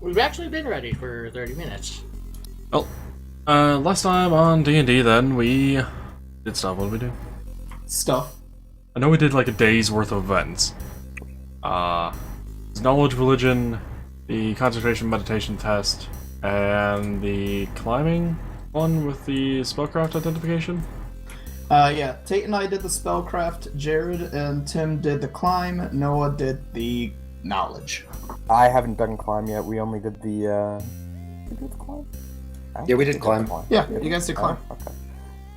We've actually been ready for 30 minutes. Well, last time on D&D then, we did stuff. What did we do? Stuff. I know we did like a day's worth of events. Knowledge religion, the concentration meditation test, and the climbing one with the spellcraft identification. Yeah, Tate and I did the spellcraft, Jared and Tim did the climb, Noah did the knowledge. I haven't done climb yet. We only did the. Did we do the climb? Yeah, we did climb. Yeah, you guys did climb. Okay.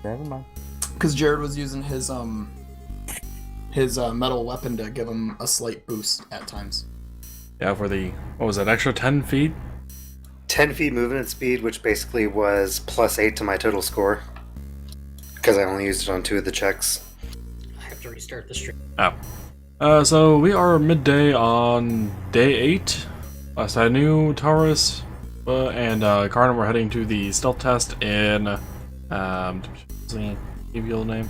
Never mind. Because Jared was using his metal weapon to give him a slight boost at times. Yeah, for the, what was that, extra 10 feet? 10 feet movement speed, which basically was +8 to my total score. Because I only used it on 2 of the checks. I have to restart the stream. Oh. So we are midday on day 8. Last I knew, Tarus and Karnam were heading to the stealth test in, what's the evil name?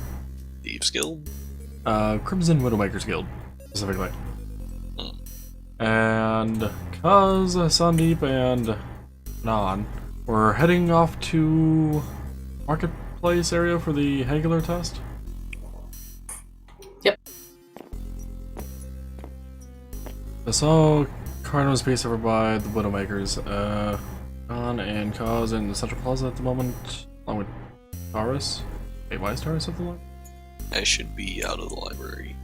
Thieves Guild? Crimson Widowmaker's Guild, specifically. And Kaz, Saandip, and Unaan were heading off to Marketplace area for the Hagler test. Yep. I saw Karnam's base over by the Widowmakers. Unaan and Kaz in the Central Plaza at the moment, along with Tarus. Wait, why is Tarus at the line? I should be out of the library,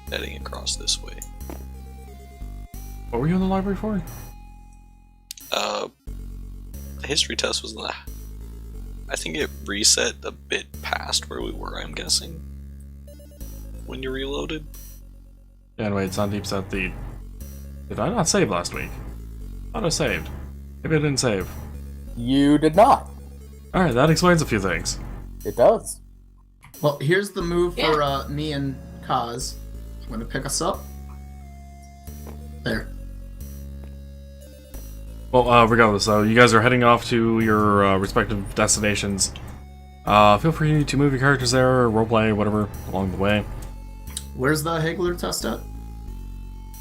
heading across this way. What were you in the library for? The history test was the... I think it reset a bit past where we were, I'm guessing. When you reloaded. Yeah, and wait, Saandip's at the... Did I not save last week? I thought I saved. Maybe I didn't save. You did not. Alright, that explains a few things. It does. Well, here's the move for me and Kaz. I'm gonna pick us up. There. Well, regardless, so you guys are heading off to your respective destinations. Feel free to move your characters there, roleplay, whatever, along the way. Where's the Hagler test at?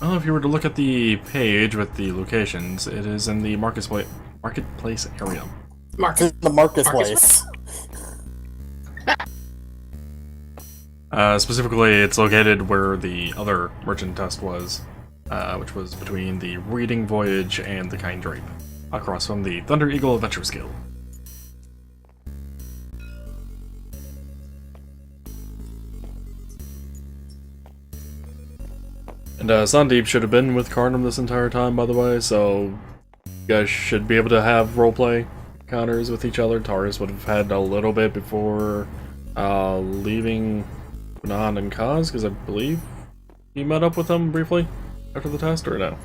Well, if you were to look at the page with the locations, it is in the marketplace area. The marketplace. Specifically, it's located where the other merchant test was, which was between the Reading Voyage and the Kind Drape, across from the Thunder Eagle Adventurers Guild. And Saandip should have been with Karnam this entire time, by the way, so you guys should be able to have roleplay encounters with each other. Tarus would have had a little bit before leaving Unaan and Kaz, because I believe he met up with them briefly after the test, or no?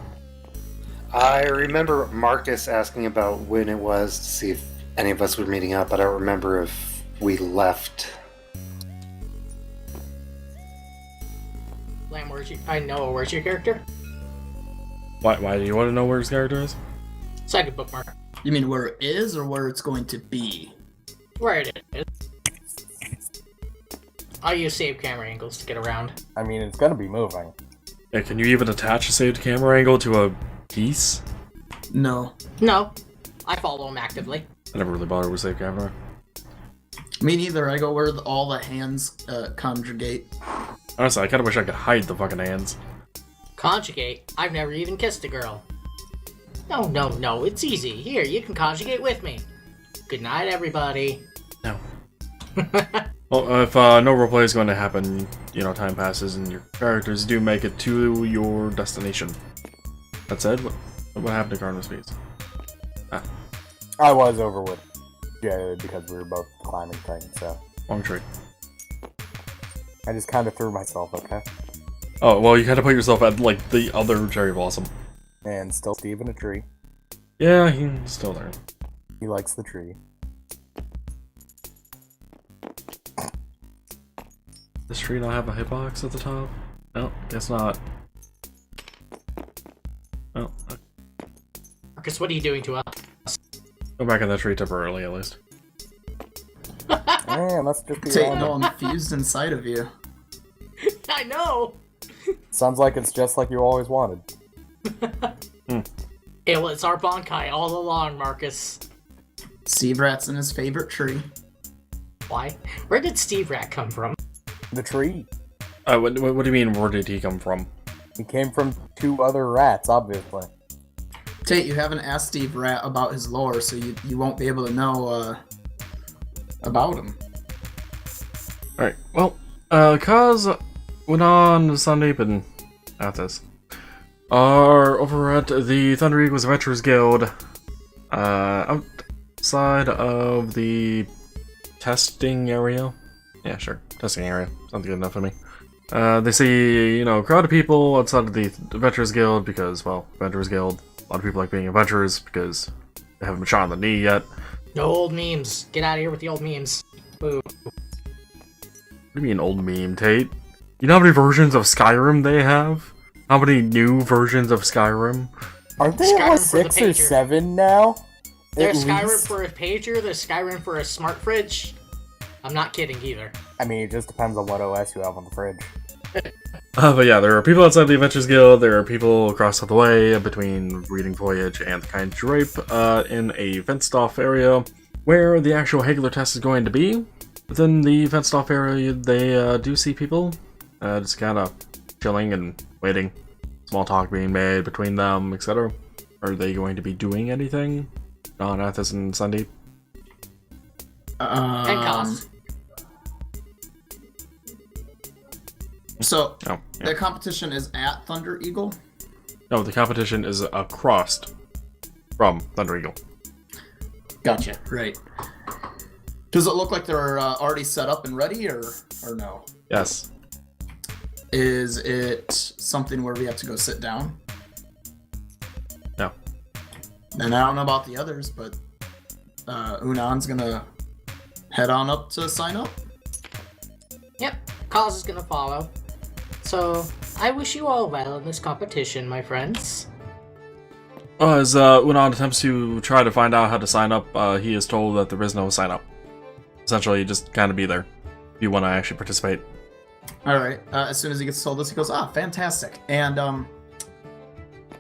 I remember Marcus asking about when it was to see if any of us were meeting up, but I don't remember if we left. Lamb, where's your character? Why do you want to know where his character is? Second bookmark. You mean where it is or where it's going to be? Where it is. I'll use save camera angles to get around. I mean, it's gonna be moving. Yeah, can you even attach a saved camera angle to a piece? No. No. I follow him actively. I never really bothered with saved camera. Me neither. I go where all the hands conjugate. Honestly, I kinda wish I could hide the fucking hands. Conjugate? I've never even kissed a girl. No, it's easy. Here, you can conjugate with me. Good night, everybody. No. Well, if no roleplay is going to happen, you know, time passes and your characters do make it to your destination. That said, what happened to Karnam's piece? I was over with Jared because we were both climbing things, so. Long tree. I just kind of threw myself, okay? Oh, well, you had to put yourself at, like, the other cherry blossom. And still Steve in a tree. Yeah, he's still there. He likes the tree. Does this tree not have a hitbox at the top? No, guess not. Oh, Marcus, what are you doing to us? go back in that tree temporarily, at least. Man, let's just be Tate, honest. no, I'm fused inside of you. I know! Sounds like it's just like you always wanted. Well, it's our Bonkai all along, Marcus. Steve Rat's in his favorite tree. Why? Where did Steve Rat come from? The tree. What do you mean, where did he come from? He came from 2 other rats, obviously. Tate, you haven't asked Steve Rat about his lore, so you won't be able to know about him. Alright, well, Kaz, Unaan, Saandip, and Athos are over at the Thunder Eagles Adventurers Guild, outside of the testing area. Yeah, sure, testing area. Sounds good enough for me. They see, a crowd of people outside of the Adventurers Guild because, well, Adventurers Guild, a lot of people like being adventurers because they haven't been shot in the knee yet. No old memes. Get out of here with the old memes. Boo. What do you mean old meme, Tate? You know how many versions of Skyrim they have? How many new versions of Skyrim? Aren't they Skyrim at for the 6 or pager. 7 now? There's At Skyrim least? for a pager, there's Skyrim for a smart fridge. I'm not kidding either. I mean, it just depends on what OS you have on the fridge. But yeah, there are people outside the Adventures Guild, there are people across the way between Reading Voyage and the Kind Drape in a fenced-off area where the actual Hagler test is going to be. Within the fenced-off area, they do see people just kind of chilling and waiting. Small talk being made between them, etc. Are they going to be doing anything? On Athos and Saandip? And cost. So, Oh, yeah. the competition is at Thunder Eagle? No, the competition is across from Thunder Eagle. Gotcha. Right. Does it look like they're already set up and ready, or no? Yes. Is it something where we have to go sit down? No. And I don't know about the others, but Unaan's gonna head on up to sign up. Yep, Cause is gonna follow. So, I wish you all well in this competition, my friends. As Unaan attempts to try to find out how to sign up, he is told that there is no sign up. Essentially, you just kind of be there if you want to actually participate. Alright, as soon as he gets told this, he goes, fantastic. And,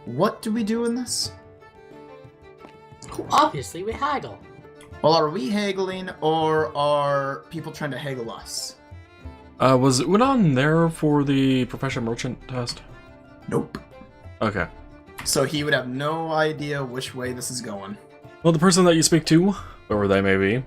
what do we do in this? Obviously, we haggle. Well, are we haggling, or are people trying to haggle us? Was Unaan there for the Profession Merchant test? Nope. Okay. So he would have no idea which way this is going. Well, the person that you speak to, whoever they may be,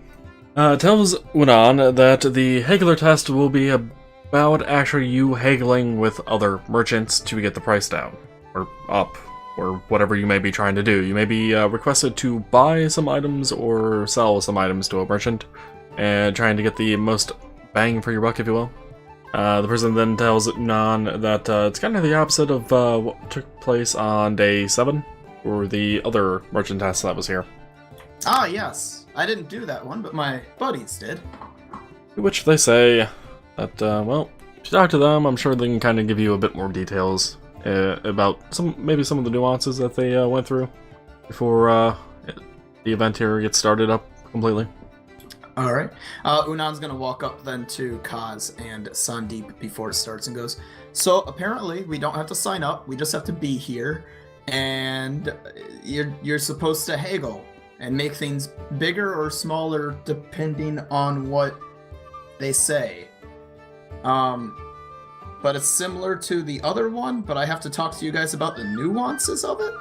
tells Unaan that the haggler test will be about actually you haggling with other merchants to get the price down, or up, or whatever you may be trying to do. You may be requested to buy some items or sell some items to a merchant, and trying to get the most bang for your buck, if you will. The person then tells Unaan that it's kind of the opposite of what took place on day 7, or the other merchant test that was here. Ah, yes. I didn't do that one, but my buddies did. To which they say that, well, if you talk to them, I'm sure they can kind of give you a bit more details about maybe some of the nuances that they went through before the event here gets started up completely. Alright. Unaan's gonna walk up then to Kaz and Saandip before it starts and goes, so apparently we don't have to sign up, we just have to be here, and you're supposed to haggle and make things bigger or smaller depending on what they say. But it's similar to the other one, but I have to talk to you guys about the nuances of it?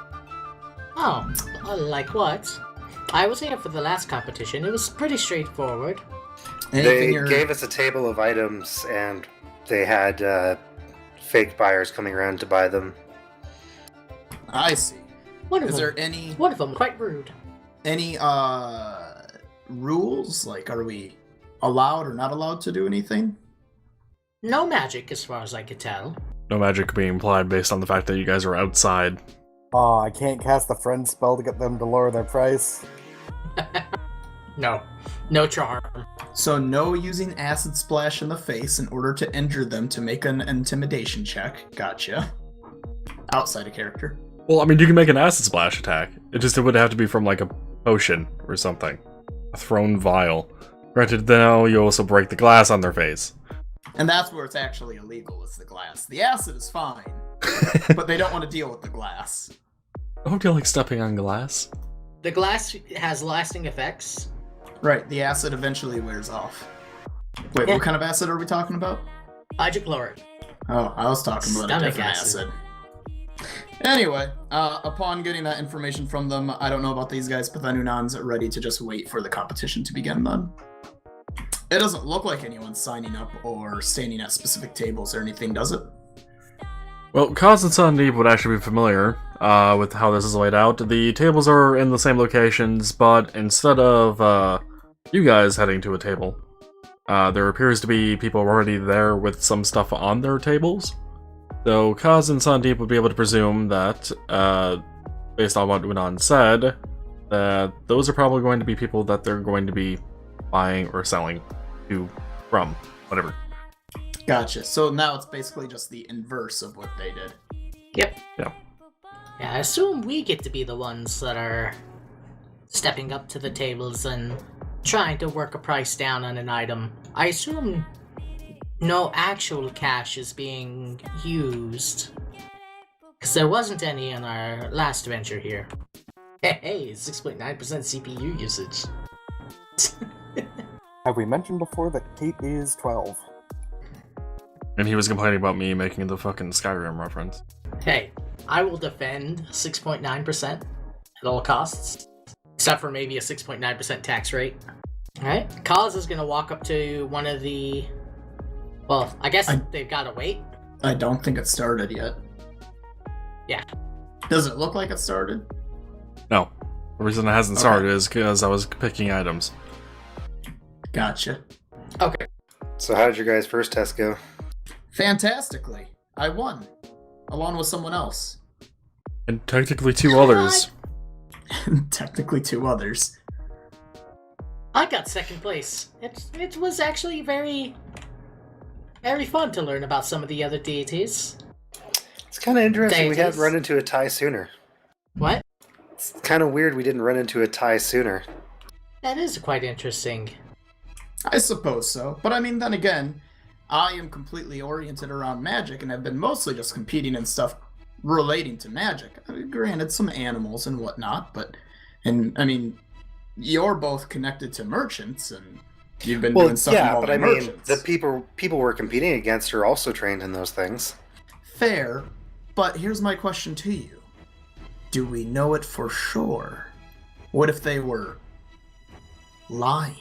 Oh, like what? I was here for the last competition. It was pretty straightforward. They gave us a table of items, and they had fake buyers coming around to buy them. I see. One of Is them, there any one of them quite rude. rules? Like, are we allowed or not allowed to do anything? No magic, as far as I could tell. No magic being implied based on the fact that you guys are outside. Oh, I can't cast the friend spell to get them to lower their price. No charm. So no using acid splash in the face in order to injure them to make an intimidation check. Gotcha. Outside of character. Well, I mean, you can make an acid splash attack. It would have to be from, like, a potion or something. A thrown vial. Granted, now you also break the glass on their face. And that's where it's actually illegal, is the glass. The acid is fine, but they don't want to deal with the glass. don't you like stepping on glass? The glass has lasting effects. Right, the acid eventually wears off. Wait, what kind of acid are we talking about? Hydrochloric. Oh, I was talking about a Stomach different acid. Anyway, upon getting that information from them, I don't know about these guys, but then Unaan's ready to just wait for the competition to begin then. It doesn't look like anyone's signing up or standing at specific tables or anything, does it? Well, Kaz and Saandip would actually be familiar with how this is laid out. The tables are in the same locations, but instead of you guys heading to a table, there appears to be people already there with some stuff on their tables. So Kaz and Saandip would be able to presume that, based on what Unaan said, that those are probably going to be people that they're going to be buying or selling to from, whatever. Gotcha. So now it's basically just the inverse of what they did. Yep. Yeah. Yeah, I assume we get to be the ones that are stepping up to the tables and trying to work a price down on an item. I assume no actual cash is being used, because there wasn't any in our last venture here. Hey, 6.9% CPU usage. Have we mentioned before that Kate is 12? And he was complaining about me making the fucking Skyrim reference. Hey, I will defend 6.9% at all costs, except for maybe a 6.9% tax rate. Alright, Kaz is gonna walk up to one of the... Well, I guess they've gotta wait. I don't think it started yet. Yeah. Does it look like it started? No. The reason it hasn't started is because I was picking items. Gotcha. Okay. So how did your guys' first test go? Fantastically. I won. Along with someone else. And technically 2 others. Technically 2 others. I got second place. It was actually very fun to learn about some of the other deities. It's kind of interesting we Deities? hadn't run into a tie sooner. What? It's kind of weird we didn't run into a tie sooner. That is quite interesting. I suppose so. But I mean, then again, I am completely oriented around magic and have been mostly just competing in stuff relating to magic. I mean, granted, some animals and whatnot, but... And, I mean, you're both connected to merchants, and you've been doing stuff yeah, but I involving mean, merchants. the people we're competing against are also trained in those things. Fair, but here's my question to you. Do we know it for sure? What if they were lying?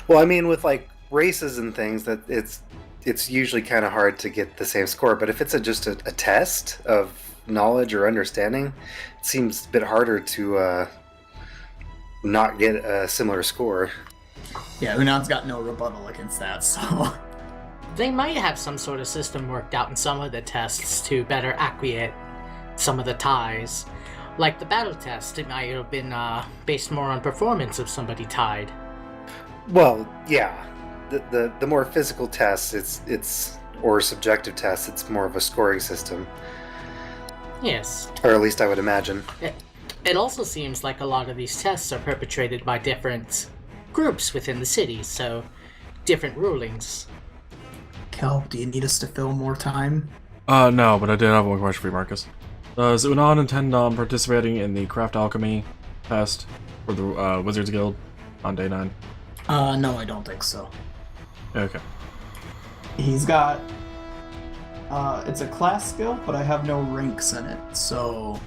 Well, I mean, with like races and things, that it's usually kind of hard to get the same score. But if it's just a test of knowledge or understanding, it seems a bit harder to not get a similar score. Yeah, Unaan's got no rebuttal against that, so... They might have some sort of system worked out in some of the tests to better acquiesce some of the ties. Like the battle test, it might have been based more on performance if somebody tied. Well, yeah, the more physical tests, it's or subjective tests, it's more of a scoring system, Yes. or at least I would imagine. It also seems like a lot of these tests are perpetrated by different groups within the city, so different rulings. Kel, do you need us to fill more time? No, but I did have one question for you, Marcus. Does Unaan intend on participating in the craft alchemy test for the Wizards Guild on day 9? No, I don't think so. Okay. He's got... it's a class skill, but I have no ranks in it, so...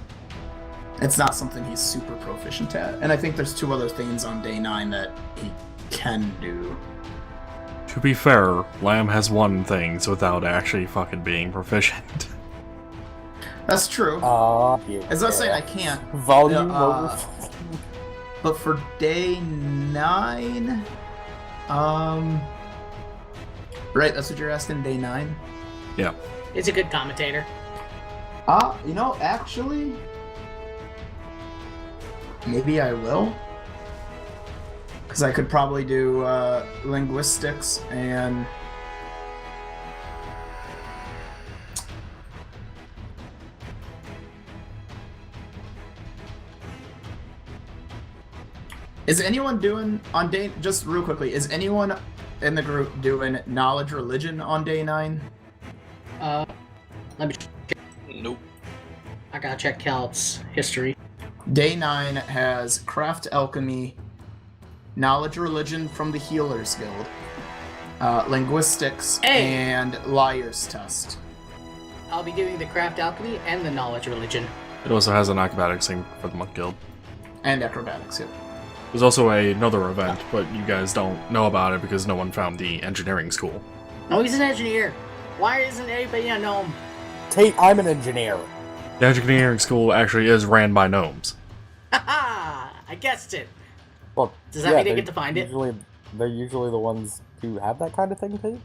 It's not something he's super proficient at. And I think there's 2 other things on day 9 that he can do. To be fair, Lamb has won things without actually fucking being proficient. That's true. Yeah. As I was saying, I can't. Volume Yeah, but for day 9... Right, that's what you're asking, day 9? Yeah. It's a good commentator. You know, actually... Maybe I will. Because I could probably do linguistics and... Is anyone doing on day... Just real quickly, is anyone in the group doing knowledge religion on day 9? Let me... Nope. I got I'll check Cal's history. Day 9 has Craft Alchemy, Knowledge Religion from the Healers Guild, Linguistics, Hey! and Liar's Test. I'll be doing the Craft Alchemy and the Knowledge Religion. It also has an acrobatics thing for the Monk Guild. And Acrobatics, yeah. There's also another event, but you guys don't know about it because no one found the engineering school. Oh, he's an engineer. Why isn't anybody a gnome? Tate, I'm an engineer. The engineering school actually is ran by gnomes. Haha! I guessed it. Well, Does that mean they get to find it? They're usually the ones who have that kind of thing, Tate.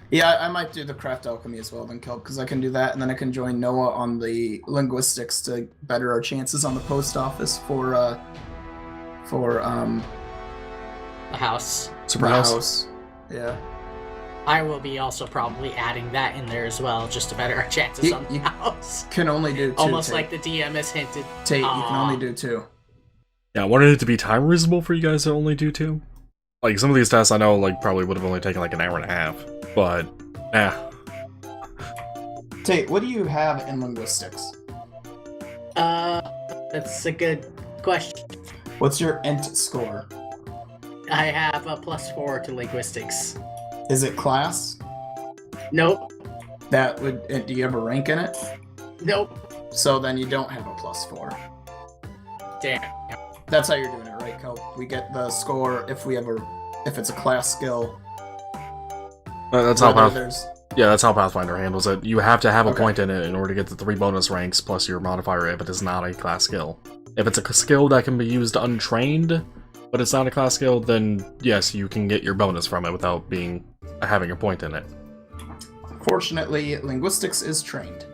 Yeah, I might do the Craft Alchemy as well then, Kel, because I can do that, and then I can join Noah on the Linguistics to better our chances on the post office for The house. Super the house. Yeah. I will be also probably adding that in there as well, just to better our chances on the house. Can only do two. Almost Tate. like the DM has hinted. Tate, you can only do two. Yeah, I wanted it to be time reasonable for you guys to only do 2. Like, some of these tests I know, like, probably would have only taken, like, an hour and a half. But, Tate, what do you have in Linguistics? That's a good question. What's your int score? I have a +4 to linguistics. Is it class? Nope. That would. Do you have a rank in it? Nope. So then you don't have a +4. Damn. That's how you're doing it, right, Kel? We get the score if it's a class skill. that's how Whether that's how Pathfinder handles it. You have to have a Okay. point in it in order to get the 3 bonus ranks plus your modifier if it is not a class skill. If it's a skill that can be used untrained, but it's not a class skill, then yes, you can get your bonus from it without having a point in it. Fortunately, Linguistics is trained.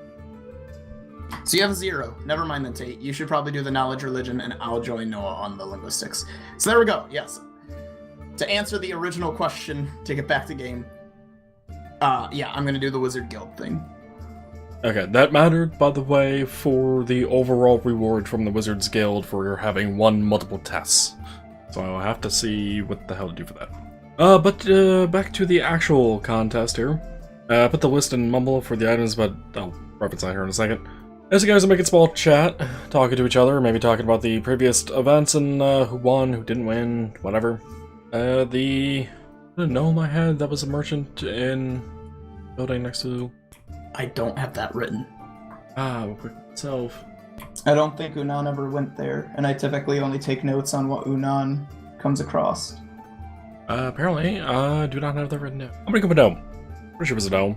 So you have 0. Never mind then, Tate. You should probably do the Knowledge Religion, and I'll join Noah on the Linguistics. So there we go, yes. To answer the original question, to get back to game, yeah, I'm gonna do the Wizard Guild thing. Okay, that mattered, by the way, for the overall reward from the Wizards Guild for having won multiple tests. So I'll have to see what the hell to do for that. But back to the actual contest here. Put the list in Mumble for the items, but I'll reference that here in a second. As you guys are making small chat, talking to each other, maybe talking about the previous events and who won, who didn't win, whatever. The gnome I had that was a merchant in building next to... I don't have that written. quick itself. I don't think Unaan ever went there, and I typically only take notes on what Unaan comes across. Apparently, I do not have that written down. I'm gonna go with gnome. Pretty sure it was a gnome.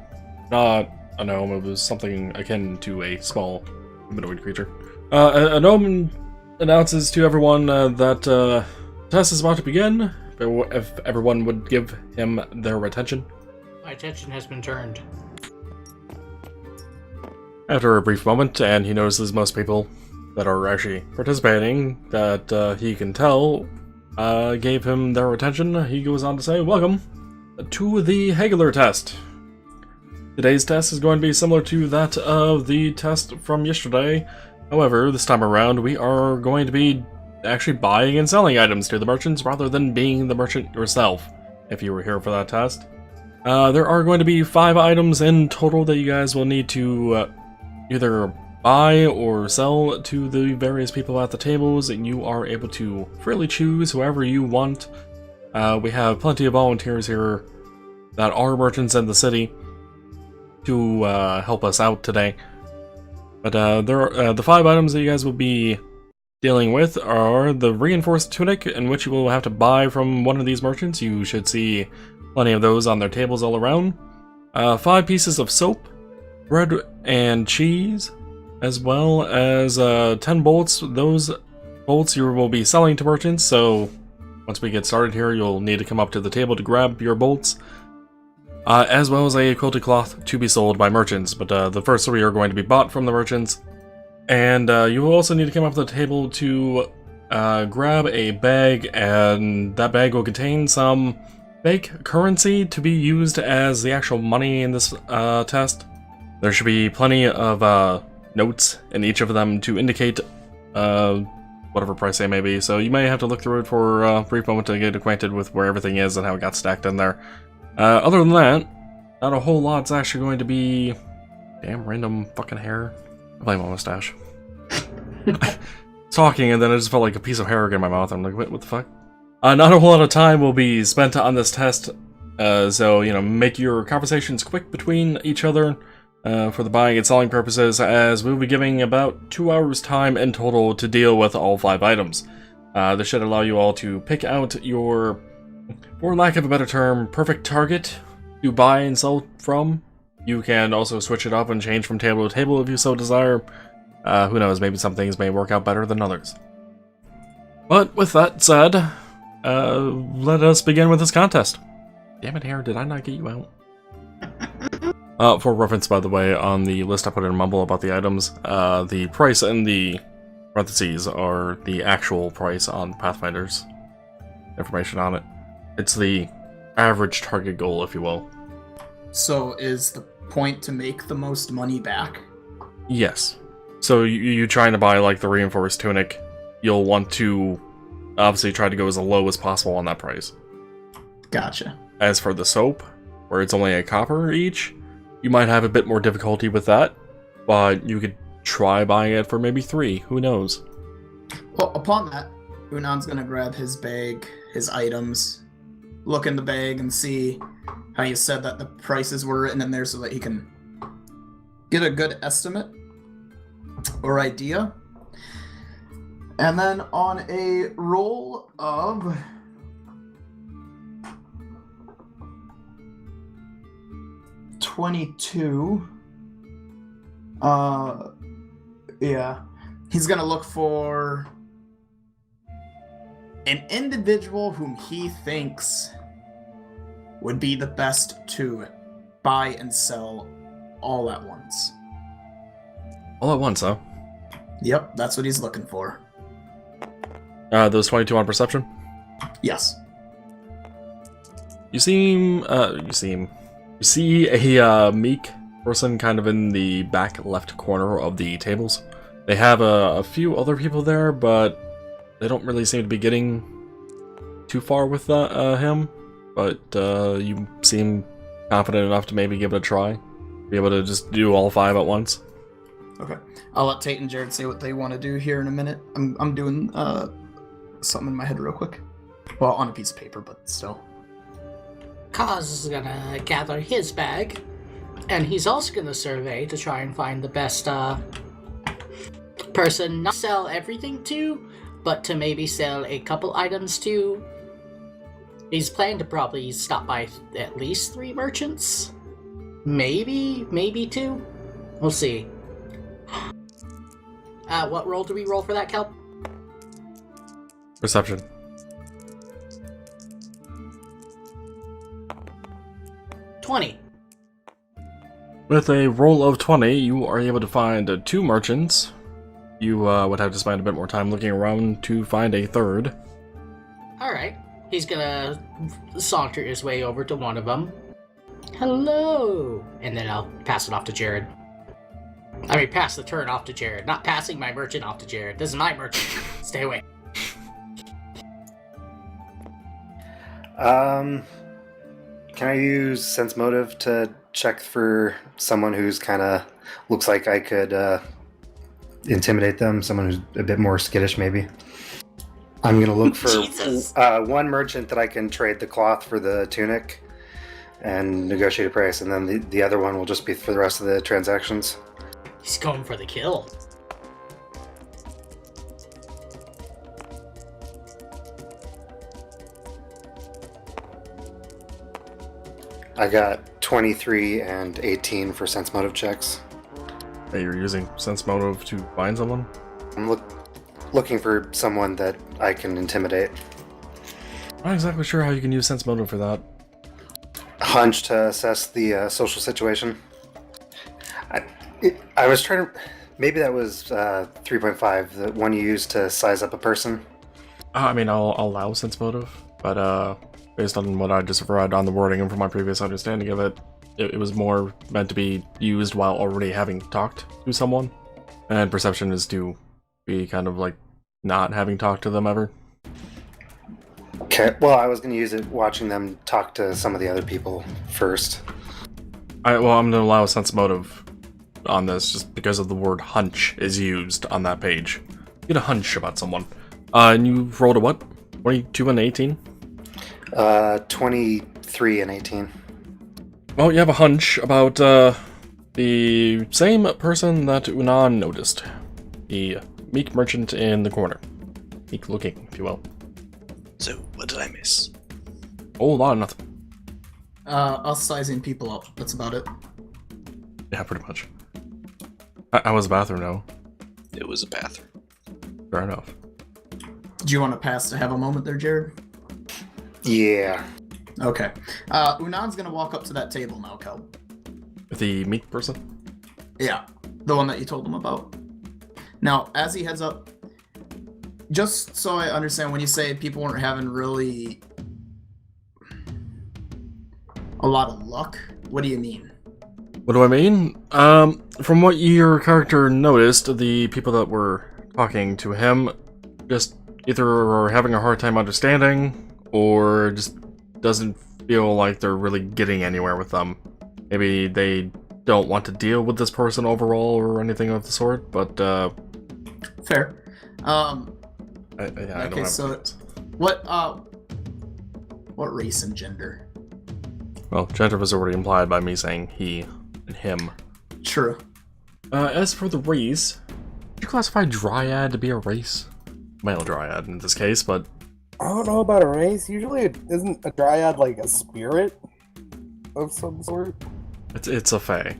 Not a gnome, it was something akin to a small humanoid creature. A gnome announces to everyone that the test is about to begin. If everyone would give him their attention. My attention has been turned. After a brief moment, and he notices most people that are actually participating that he can tell gave him their attention, he goes on to say, "Welcome to the Hegler test. Today's test is going to be similar to that of the test from yesterday. However, this time around, we are going to be actually buying and selling items to the merchants rather than being the merchant yourself, if you were here for that test. There are going to be 5 items in total that you guys will need to either buy or sell to the various people at the tables, and you are able to freely choose whoever you want. We have plenty of volunteers here that are merchants in the city to help us out today. But the 5 items that you guys will be dealing with are the reinforced tunic, in which you will have to buy from one of these merchants. You should see plenty of those on their tables all around. 5 pieces of soap, bread and cheese, as well as 10 bolts. Those bolts you will be selling to merchants, so once we get started here, you'll need to come up to the table to grab your bolts. As well as a quilted cloth to be sold by merchants, but the first 3 are going to be bought from the merchants. And you will also need to come up to the table to grab a bag, and that bag will contain some fake currency to be used as the actual money in this test. There should be plenty of notes in each of them to indicate whatever price they may be, so you may have to look through it for a brief moment to get acquainted with where everything is and how it got stacked in there. Other than that, not a whole lot's actually going to be... Damn random fucking hair. I blame my mustache. talking, and then I just felt like a piece of hair in my mouth. I'm like, wait, what the fuck? Not a whole lot of time will be spent on this test, so, you know, make your conversations quick between each other for the buying and selling purposes, as we'll be giving about 2 hours time in total to deal with all 5 items. This should allow you all to pick out your, for lack of a better term, perfect target to buy and sell from. You can also switch it up and change from table to table if you so desire. Who knows, maybe some things may work out better than others. But with that said, let us begin with this contest. Damn it, Hair, did I not get you out? For reference, by the way, on the list I put in Mumble about the items, the price in the parentheses are the actual price on Pathfinder's information on it. It's the average target goal, if you will. So is the point to make the most money back? Yes. So you trying to buy like the reinforced tunic, you'll want to obviously try to go as low as possible on that price. Gotcha. As for the soap, where it's only a copper each, you might have a bit more difficulty with that, but you could try buying it for maybe 3, who knows? Well, upon that, Unaan's gonna grab his bag, his items, look in the bag and see how you said that the prices were written in there so that he can get a good estimate or idea. And then on a roll of 22, yeah, he's gonna look for an individual whom he thinks would be the best to buy and sell all at once. All at once, huh? Yep, that's what he's looking for. Those 22 on perception? Yes. You see a meek person kind of in the back left corner of the tables. They have a few other people there, but they don't really seem to be getting too far with him. But you seem confident enough to maybe give it a try. Be able to just do all 5 at once. Okay. I'll let Tate and Jared say what they want to do here in a minute. I'm doing something in my head real quick. Well, on a piece of paper, but still. Kaz is gonna gather his bag, and he's also gonna survey to try and find the best person not to sell everything to, but to maybe sell a couple items to. He's planning to probably stop by at least 3 merchants. Maybe 2. We'll see. What roll do we roll for that, Kelp? Perception. $20. With a roll of 20, you are able to find 2 merchants. You would have to spend a bit more time looking around to find a third. Alright. He's gonna saunter his way over to one of them. Hello! And then I'll pass it off to Jared. I mean, pass the turn off to Jared. Not passing my merchant off to Jared. This is my merchant. Stay away. Can I use sense motive to check for someone who's kind of looks like I could intimidate them? Someone who's a bit more skittish, maybe. I'm gonna look for one merchant that I can trade the cloth for the tunic and negotiate a price, and then the other one will just be for the rest of the transactions. He's going for the kill. I got 23 and 18 for sense motive checks. Hey, you're using sense motive to find someone? I'm looking for someone that I can intimidate. I'm not exactly sure how you can use sense motive for that. Hunch to assess the social situation. I was trying to... Maybe that was 3.5, the one you used to size up a person. I mean, I'll allow sense motive, but based on what I just read on the wording and from my previous understanding of it, it was more meant to be used while already having talked to someone. And perception is to be kind of like not having talked to them ever. Okay, well, I was going to use it watching them talk to some of the other people first. I'm going to allow sense motive on this just because of the word hunch is used on that page. You get a hunch about someone. And you rolled a what? 22 and 18? 23 and 18. Well, you have a hunch about the same person that Unaan noticed. The meek merchant in the corner. Meek looking, if you will. So, what did I miss? Oh, a lot of nothing. Us sizing people up. That's about it. Yeah, pretty much. I was a bathroom, no. It was a bathroom. Fair enough. Do you want to pass to have a moment there, Jared? Yeah. Okay. Unaan's gonna walk up to that table now, Kel. The meek person? Yeah, the one that you told him about. Now, as he heads up, just so I understand, when you say people weren't having really a lot of luck, what do you mean? What do I mean? From what your character noticed, the people that were talking to him just either are having a hard time understanding, or just doesn't feel like they're really getting anywhere with them. Maybe they don't want to deal with this person overall or anything of the sort, but Fair. I don't Okay, have so opinions. what race and gender? Well, gender was already implied by me saying he and him. True. As for the race, would you classify Dryad to be a race? Male Dryad in this case, but I don't know about a race. Usually, isn't a dryad like a spirit of some sort? it's a fae.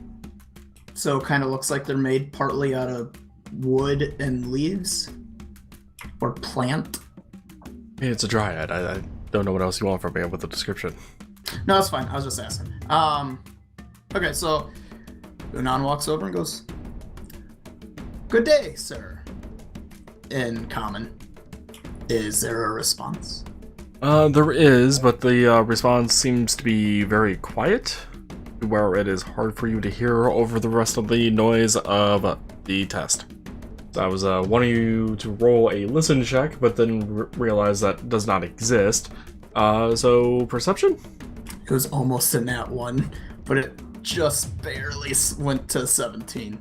So kind of looks like they're made partly out of wood and leaves? Or plant? It's a Dryad. I don't know what else you want from me with the description. No, that's fine. I was just asking. Okay, so Unaan walks over and goes, "Good day, sir." In common. Is there a response? There is, but the response seems to be very quiet, where it is hard for you to hear over the rest of the noise of the test. So I was wanting you to roll a listen check, but then realize that does not exist. So perception? It was almost a nat 1, but it just barely went to 17.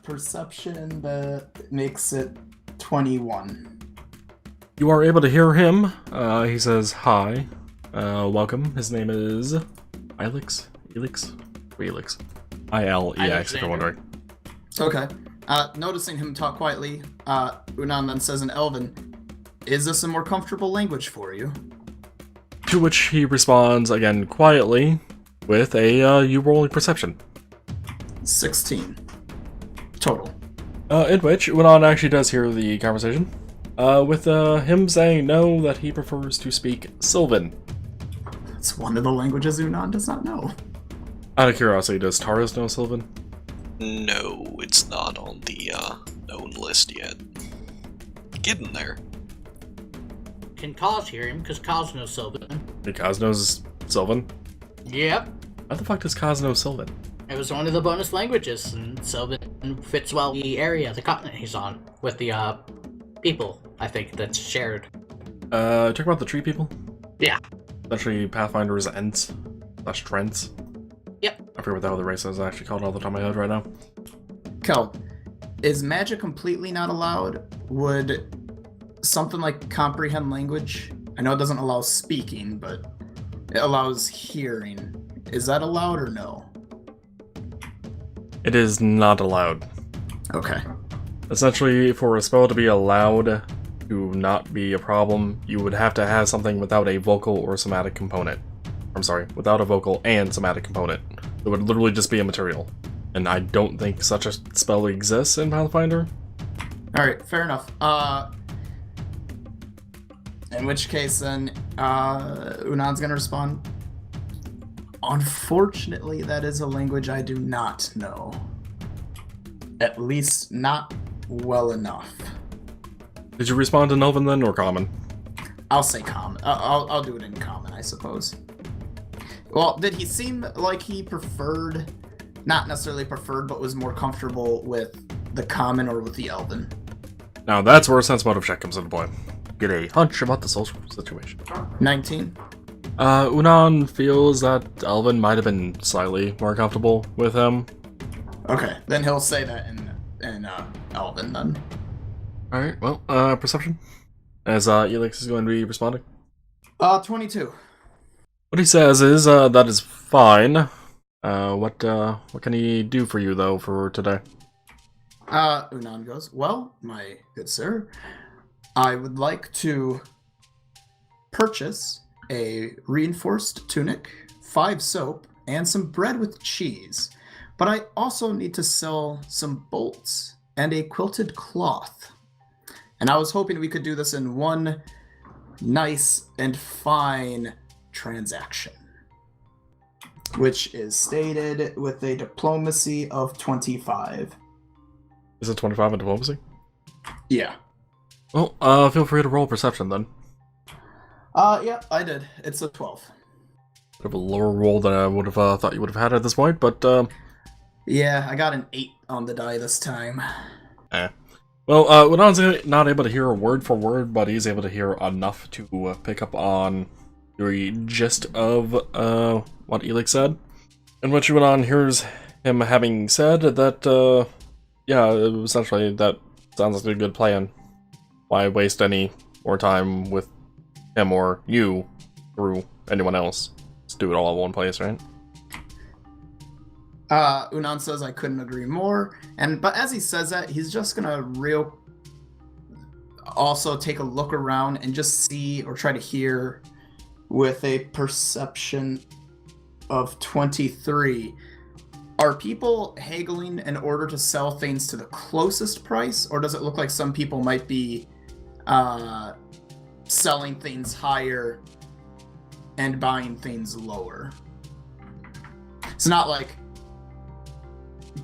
Perception, that makes it 21. You are able to hear him. He says, "Hi, welcome." His name is Ilix? Ilix? I-L-E-X, if you're wondering. Okay. Noticing him talk quietly, Unaan then says in Elven, "Is this a more comfortable language for you?" To which he responds, again quietly, with a you rolling perception. 16. Total. In which Unaan actually does hear the conversation, with him saying no, that he prefers to speak Sylvan. It's one of the languages Unaan does not know. Out of curiosity, does Tarus know Sylvan? No, it's not on the known list yet. Getting there. Can Kaz hear him? Because Kaz knows Sylvan. Kaz knows Sylvan? Yep. How the fuck does Kaz know Sylvan? It was one of the bonus languages, and Sylvan fits well the area, the continent he's on, with the people, I think, that's shared. Talk about the tree people? Yeah. Essentially Pathfinder's Ents / Trents. Yep. I forget what the hell the race is actually called off the top of my head right now. Kel, is magic completely not allowed? Would something like comprehend language? I know it doesn't allow speaking, but it allows hearing. Is that allowed or no? It is not allowed. Okay. Essentially, for a spell to be allowed to not be a problem, you would have to have something without a vocal or somatic component. I'm sorry, without a vocal and somatic component. It would literally just be a material. And I don't think such a spell exists in Pathfinder. Alright, fair enough. In which case then, Unaan's gonna respond, "Unfortunately, that is a language I do not know. At least not well enough." Did you respond in Elven then, or Common? I'll say common. I'll do it in common, I suppose. Well, did he seem like he preferred, not necessarily preferred, but was more comfortable with the common or with the Elven? Now that's where a sense motive check comes into play. Get a hunch about the social situation. 19. Unaan feels that Elven might have been slightly more comfortable with him. Okay, then he'll say that in Elven then. Alright, well, perception. As Elix is going to be responding. 22. What he says is, that is fine. What can he do for you, though, for today? Unaan goes, well, my good sir, I would like to purchase a reinforced tunic, 5 soap, and some bread with cheese. But I also need to sell some bolts and a quilted cloth. And I was hoping we could do this in one nice and fine transaction, which is stated with a diplomacy of 25. Is it 25 in diplomacy? Yeah. Well, feel free to roll perception then. Yeah, I did. It's a 12. Bit of a lower roll than I would have thought you would have had at this point, but Yeah, I got an 8 on the die this time. Well, Unaan's not able to hear word for word, but he's able to hear enough to pick up on the gist of what Elix said. In which Unaan hears him having said that, yeah, essentially that sounds like a good plan. Why waste any more time with him or you through anyone else? Just do it all in one place, right? Unaan says I couldn't agree more, but as he says that, he's just gonna also take a look around and just see or try to hear with a perception of 23. Are people haggling in order to sell things to the closest price, or does it look like some people might be selling things higher and buying things lower? It's not like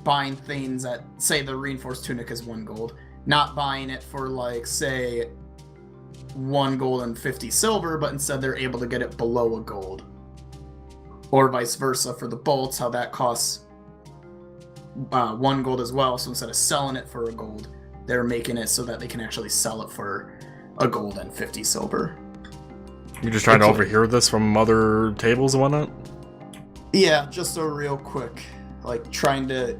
buying things at, say, the reinforced tunic is 1 gold, not buying it for, like, say, 1 gold and 50 silver, but instead they're able to get it below a gold. Or vice versa for the bolts, how that costs 1 gold as well, so instead of selling it for a gold, they're making it so that they can actually sell it for a gold and 50 silver. You're just trying to overhear this from other tables and whatnot? Yeah, just a real quick, like, trying to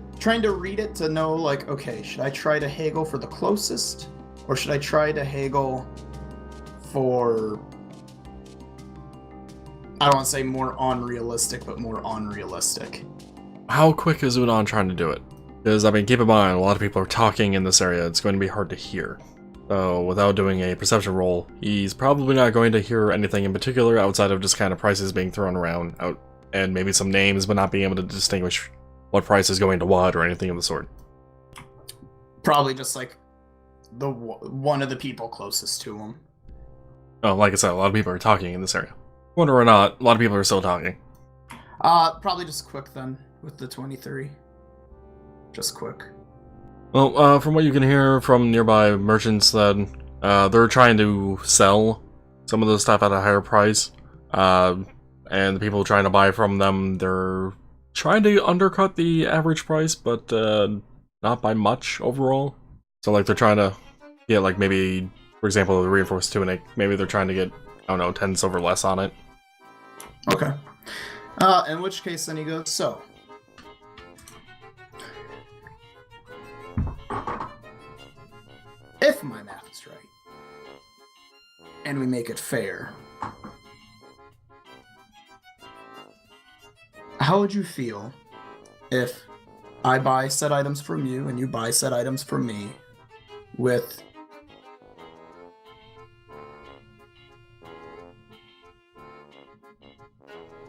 read it to know, like, okay, should I try to haggle for the closest, or should I try to haggle for, I don't want to say more unrealistic, but more unrealistic? How quick is Unaan trying to do it? Because, I mean, keep in mind, a lot of people are talking in this area. It's going to be hard to hear. So, without doing a perception roll, he's probably not going to hear anything in particular outside of just kind of prices being thrown around, and maybe some names, but not being able to distinguish what price is going to what or anything of the sort. Probably just, like, one of the people closest to him. Oh, like I said, a lot of people are talking in this area. Whether or not, a lot of people are still talking. Probably just quick then, with the 23. Just quick. Well, from what you can hear from nearby merchants, then they're trying to sell some of the stuff at a higher price, and the people trying to buy from them, they're trying to undercut the average price, but not by much overall. So, like, they're trying to get, like, maybe, for example, the reinforced tunic, maybe they're trying to get, I don't know, 10 silver less on it. Okay. In which case, then he goes, so, if my math is right, and we make it fair, how would you feel if I buy said items from you and you buy said items from me with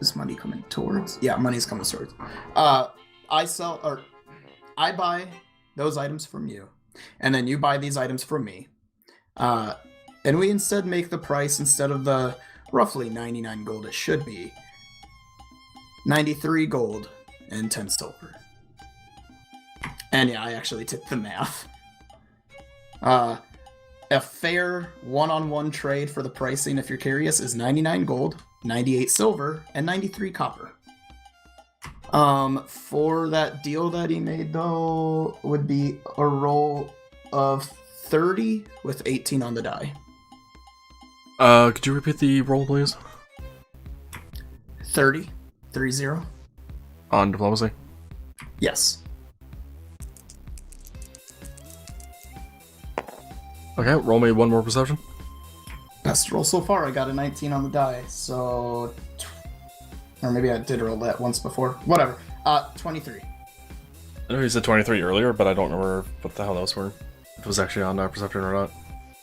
is money coming towards? Yeah, money's coming towards. I buy those items from you, and then you buy these items from me. And we instead make the price, instead of the roughly 99 gold it should be, 93 gold and 10 silver. And yeah, I actually did the math. A fair one-on-one trade for the pricing, if you're curious, is 99 gold, 98 silver, and 93 copper. For that deal that he made, though, would be a roll of 30 with 18 on the die. Could you repeat the roll, please? 30. On diplomacy? Yes. Okay, roll me one more perception. Best roll so far. I got a 19 on the die, so... Or maybe I did roll that once before. Whatever. 23. I know you said 23 earlier, but I don't remember what the hell those were. If it was actually on perception or not.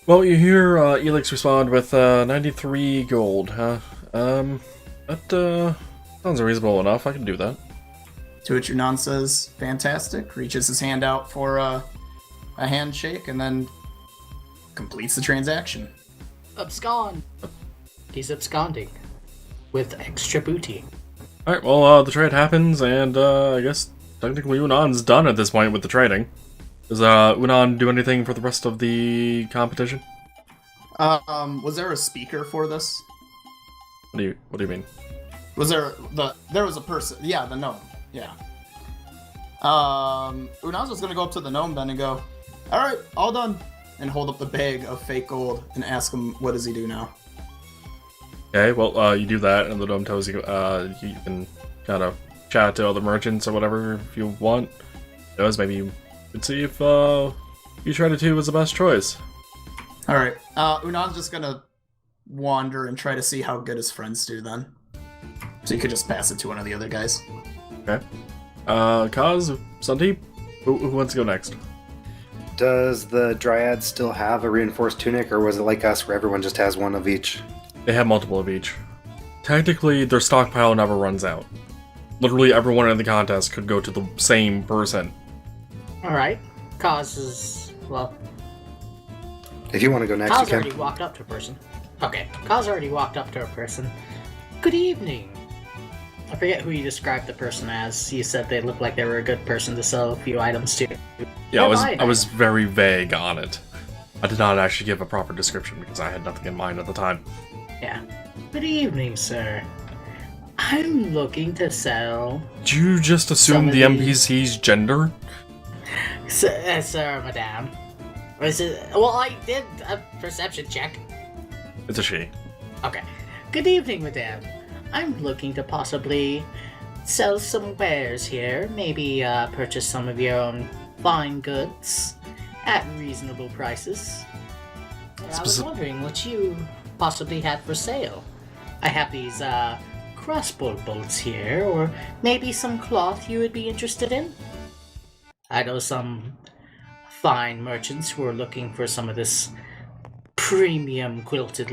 Well, you hear Elix respond with 93 gold, huh? That sounds reasonable enough. I can do that. To which Unaan says, fantastic, reaches his hand out for a handshake, and then completes the transaction. Abscond. He's absconding with extra booty. Alright, well, the trade happens, and I guess technically Unaan's done at this point with the trading. Does Unaan do anything for the rest of the competition? Was there a speaker for this? What do you mean? Was there was a person? Yeah, the gnome. Yeah. Unaan's just gonna go up to the gnome then and go, "All right, all done," and hold up the bag of fake gold and ask him, "What does he do now?" Okay, well, you do that, and the gnome tells you you can kind of chat to other merchants or whatever if you want. Maybe you could see if you try to 2 was the best choice. All right. Unaan's just gonna wander and try to see how good his friends do then. So you could just pass it to one of the other guys. Okay. Kaz, Saandip, who wants to go next? Does the Dryad still have a reinforced tunic, or was it like us where everyone just has one of each? They have multiple of each. Technically, their stockpile never runs out. Literally everyone in the contest could go to the same person. Alright. Kaz is... well... If you want to go next, Kaz you can. already walked up to a person. Okay, Kaz already walked up to a person. Good evening. I forget who you described the person as. You said they looked like they were a good person to sell a few items to. Yeah, I was very vague on it. I did not actually give a proper description because I had nothing in mind at the time. Yeah. Good evening, sir. I'm looking to sell... Did you just assume the NPC's gender? Sir, madame. Or is it... Well, I did a perception check. It's a she. Okay. Good evening, madame. I'm looking to possibly sell some wares here. Maybe purchase some of your own fine goods at reasonable prices. I was wondering what you possibly had for sale. I have these crossbow bolts here, or maybe some cloth you would be interested in. I know some fine merchants who are looking for some of this premium quilted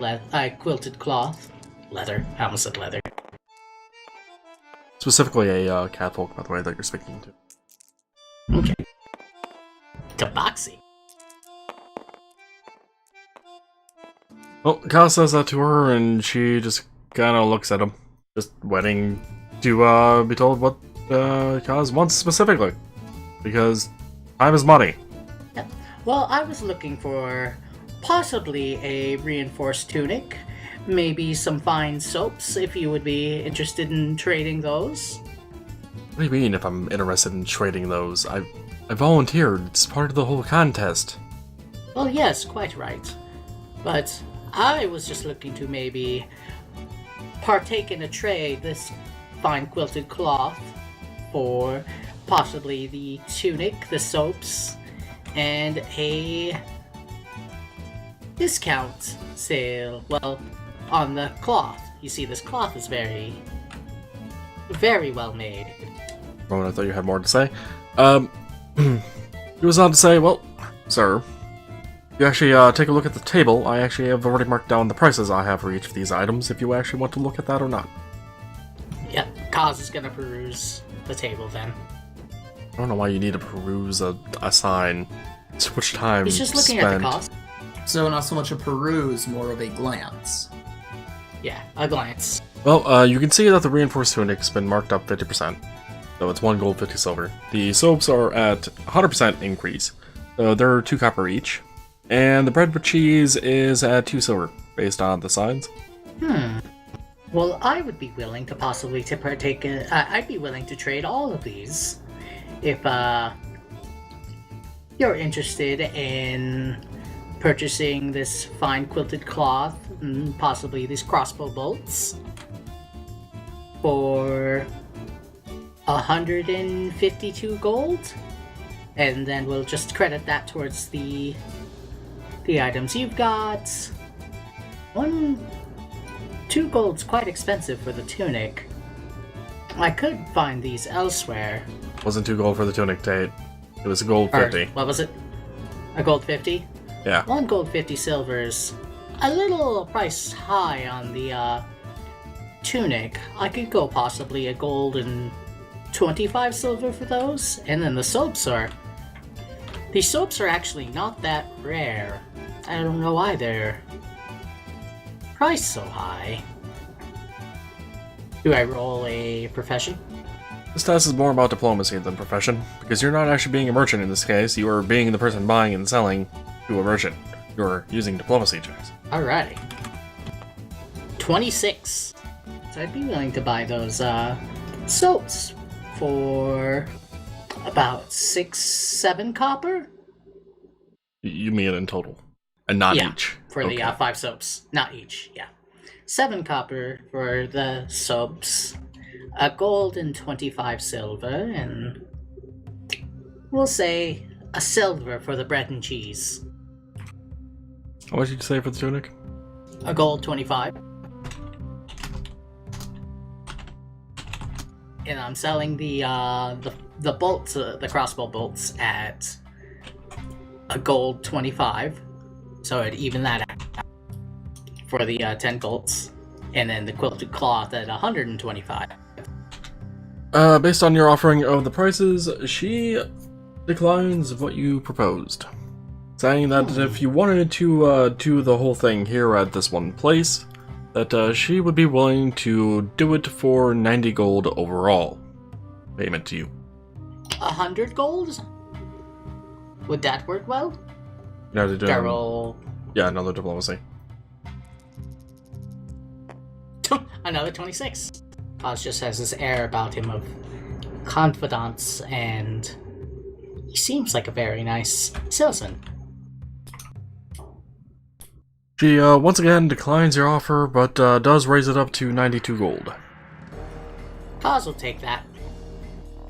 cloth. Leather. I almost said leather. Specifically a catfolk, by the way, that you're speaking to. Okay. Tabaxi. Well, Kaz says that to her, and she just kind of looks at him, just waiting to be told what Kaz wants specifically, because time is money. Yep. Well, I was looking for possibly a reinforced tunic, maybe some fine soaps, if you would be interested in trading those. What do you mean, if I'm interested in trading those? I volunteered. It's part of the whole contest. Well, yes, quite right. But I was just looking to maybe partake in a trade, this fine quilted cloth, for possibly the tunic, the soaps, and a discount sale, well, on the cloth. You see, this cloth is very, very well made. Oh, I thought you had more to say. He was on to say, well, sir, you actually take a look at the table. I actually have already marked down the prices I have for each of these items, if you actually want to look at that or not. Yep, Kaz is gonna peruse the table then. I don't know why you need to peruse a sign. It's much time He's just looking spent. at the cost. So not so much a peruse, more of a glance. Yeah, a glance. Well, you can see that the reinforced tunic's been marked up 50%. So it's 1 gold, 50 silver. The soaps are at 100% increase. So they're 2 copper each. And the bread with cheese is at 2 silver, based on the signs. Well, I would be willing to possibly to partake in... I'd be willing to trade all of these. If, you're interested in purchasing this fine quilted cloth, and possibly these crossbow bolts, for 152 gold, and then we'll just credit that towards the the items you've got. 2 gold's quite expensive for the tunic. I could find these elsewhere. Wasn't 2 gold for the tunic, Tate. It was a gold 50. What was it? A gold 50? Yeah. 1 gold 50 silvers. A little price high on the tunic. I could go possibly a gold and 25 silver for those. And then the soaps are... These soaps are actually not that rare. I don't know why they're priced so high. Do I roll a profession? This task is more about diplomacy than profession, because you're not actually being a merchant in this case, you are being the person buying and selling to a merchant. You're using diplomacy checks. Alrighty. 26. So I'd be willing to buy those soaps for about 6-7 copper? You mean in total, and not Yeah, each. For the 5 soaps. Not each, yeah. 7 copper for the soaps, a gold and 25 silver, and we'll say a silver for the bread and cheese. How much did you say for the tunic? A gold 25. And I'm selling the bolts, the crossbow bolts at a gold 25. So I'd even that out for the 10 bolts. And then the quilted cloth at 125. Based on your offering of the prices, she declines what you proposed. Saying that if you wanted to do the whole thing here at this one place, that she would be willing to do it for 90 gold overall. Payment to you. 100 gold? Would that work well? You know, to roll yeah, another diplomacy. another 26. Oz just has this air about him of confidence, and he seems like a very nice salesman. She once again declines your offer, but does raise it up to 92 gold. Oz will take that.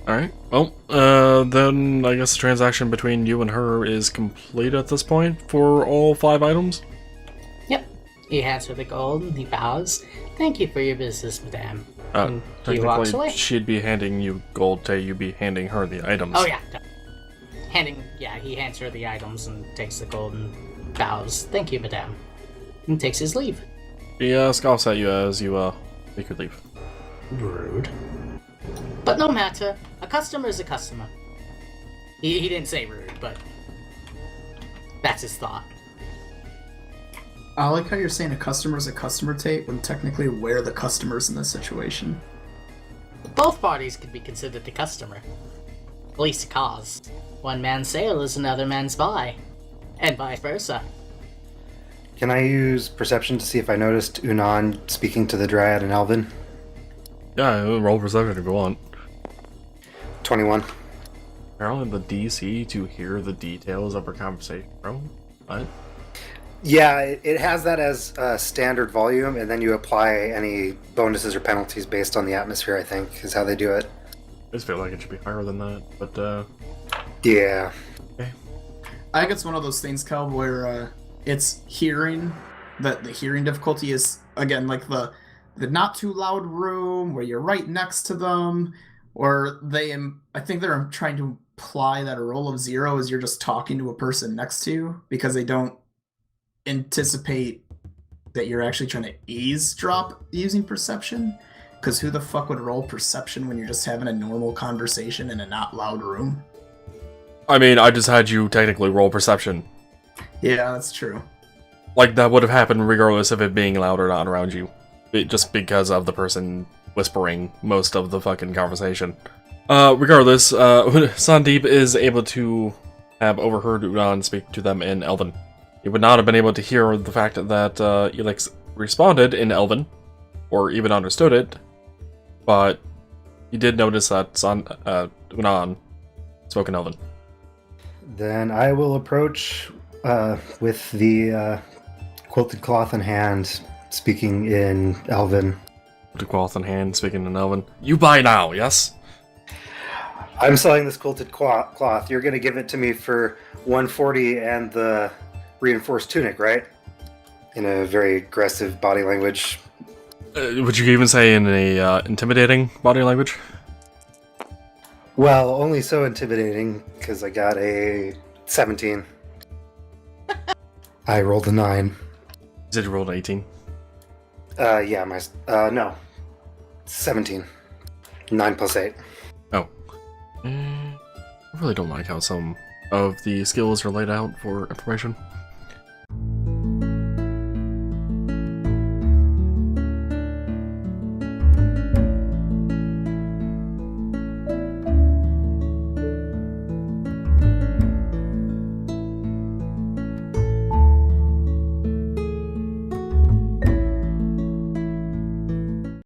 Alright, well, then I guess the transaction between you and her is complete at this point for all 5 items? Yep. He hands her the gold and he bows. Thank you for your business, madame. And he walks Technically, away. she'd be handing you gold, Tay, you'd be handing her the items. Oh yeah. He hands her the items and takes the gold and bows. Thank you, madame. And takes his leave. He scoffs at you as you make your leave. Rude. But no matter. A customer is a customer. He didn't say rude, but that's his thought. I like how you're saying a customer is a customer, Tate, when technically we're the customers in this situation. Both parties could be considered the customer. At least a cause. One man's sale is another man's buy. And vice versa. Can I use perception to see if I noticed Unaan speaking to the Dryad and Elvin? Yeah, roll perception if you want. 21. Apparently the DC to hear the details of her conversation, bro. What? Yeah, it has that as standard volume, and then you apply any bonuses or penalties based on the atmosphere, I think, is how they do it. I just feel like it should be higher than that, but Yeah. okay. I think it's one of those things, Cal, where it's hearing, that the hearing difficulty is, again, like the not too loud room where you're right next to them, or I think they're trying to imply that a roll of 0 is you're just talking to a person next to you, because they don't anticipate that you're actually trying to eavesdrop using perception. Because who the fuck would roll perception when you're just having a normal conversation in a not loud room? I mean, I just had you technically roll perception. Yeah, that's true. Like, that would have happened regardless of it being loud or not around you. Just because of the person whispering most of the fucking conversation. Regardless, Saandip is able to have overheard Unaan speak to them in Elven. He would not have been able to hear the fact that Elix responded in Elven, or even understood it, but he did notice that Unaan spoke in Elven. Then I will approach with the quilted cloth in hand, speaking in Elven. Quilted cloth in hand, speaking in Elven. You buy now, yes? I'm selling this quilted cloth. You're going to give it to me for 140, and the reinforced tunic, right? In a very aggressive body language. Would you even say in a intimidating body language? Well, only so intimidating because I got a 17. I rolled a 9. Did you roll an 18? Yeah, no. 17. 9 plus 8. Oh. I really don't like how some of the skills are laid out for information.